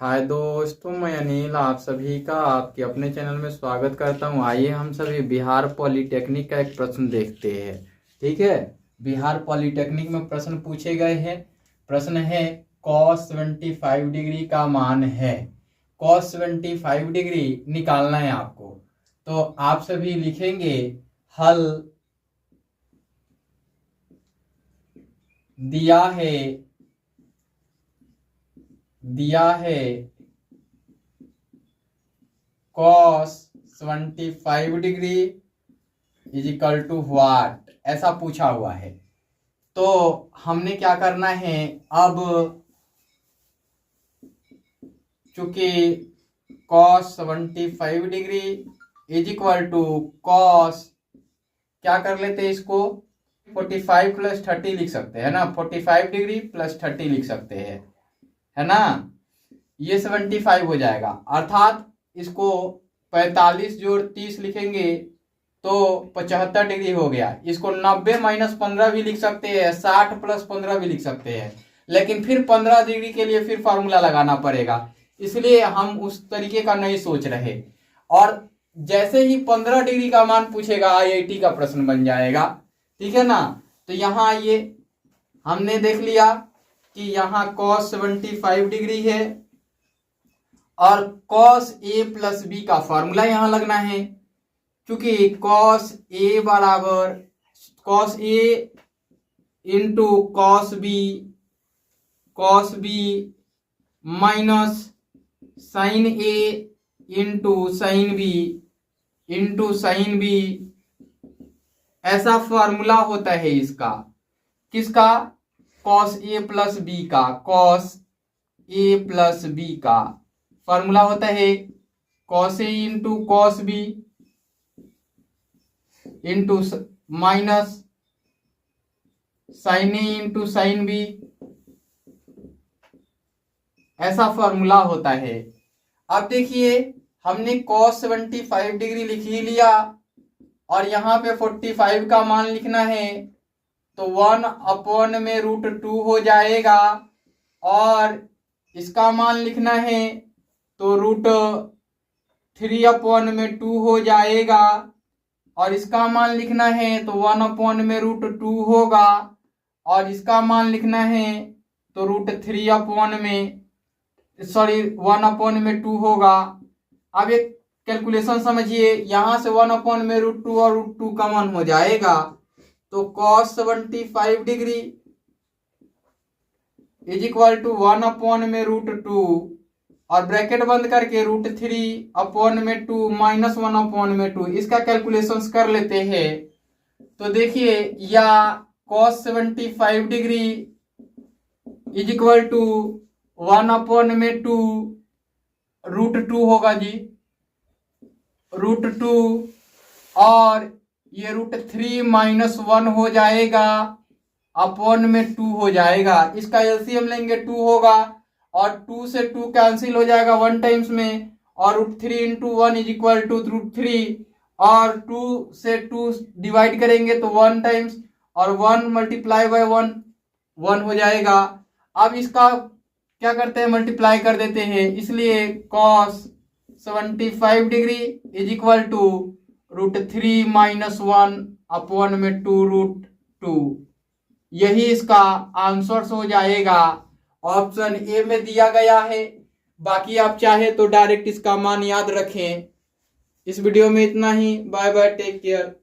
हाय दोस्तों, मैं अनिल आप सभी का आपके अपने चैनल में स्वागत करता हूं। आइए हम सभी बिहार पॉलिटेक्निक का एक प्रश्न देखते हैं। ठीक है, बिहार पॉलिटेक्निक में प्रश्न पूछे गए हैं। प्रश्न है cos 75 डिग्री का मान है। cos 75 डिग्री निकालना है आपको। तो आप सभी लिखेंगे हल दिया है cos 75 degree is equal to what, ऐसा पूछा हुआ है। तो हमने क्या करना है, अब चूंकि cos 75 degree is equal to cos, क्या कर लेते हैं इसको 45 प्लस 30 लिख सकते हैं ना। 45 डिग्री प्लस 30 लिख सकते हैं, है ना। ये 75 हो जाएगा, अर्थात इसको 45 जोड़ 30 लिखेंगे तो 75 डिग्री हो गया। इसको 90 माइनस 15 भी लिख सकते हैं, 60 प्लस 15 भी लिख सकते हैं, लेकिन फिर 15 डिग्री के लिए फिर फार्मूला लगाना पड़ेगा, इसलिए हम उस तरीके का नहीं सोच रहे। और जैसे ही 15 डिग्री का मान पूछेगा आईआईटी का प्रश्न बन जाएगा, ठीक है ना। तो यहाँ ये हमने देख लिया कि यहाँ cos 75 डिग्री है और cos a प्लस बी का फॉर्मूला यहां लगना है। क्योंकि cos a बराबर cos a into cos b minus sin a into sin b, ऐसा फॉर्मूला होता है इसका। किसका? cos a प्लस b का। cos a प्लस b का फॉर्मूला होता है cos a into cos b into minus sin a into sin b, ऐसा फॉर्मूला होता है। अब देखिए, हमने cos 75 डिग्री लिख ही लिया और यहाँ पे 45 का मान लिखना है, तो 1 में √2 हो जाएगा। और इसका मान लिखना है तो √3 में 2 हो जाएगा। और इसका मान लिखना है तो 1 में √2 होगा। और इसका मान लिखना है तो √1 में 2 होगा। अब एक कैलकुलेशन समझिए, यहां से 1 में √2 और √2 का मान हो जाएगा, तो cos 75 degree is equal to 1 में √2 और ब्रैकेट बंद करके √3 में 2 माइनस 1 में 2, इसका कैलकुलेशंस कर लेते हैं। तो देखिए, या cos 75 degree is equal to 1 में 2 √2 होगा जी, √2 और ये √3 माइनस 1 हो जाएगा, अपॉन में 2 हो जाएगा। इसका एलसीएम लेंगे 2 होगा और 2 से 2 कैंसिल हो जाएगा 1 टाइम्स में, और √3 इंटू 1 इज इक्वल टू √3, और 2 से 2 डिवाइड करेंगे तो 1 टाइम्स, और 1 मल्टीप्लाई बाय 1 हो जाएगा। अब इसका क्या करते हैं, मल्टीप्लाई कर देते हैं, इसलिए cos 75 degree is equal to √3 minus 1 upon में 2 यही इसका आंसर हो जाएगा। ऑप्शन ए में दिया गया है। बाकी आप चाहे तो डायरेक्ट इसका मान याद रखें। इस वीडियो में इतना ही। Bye bye, take care.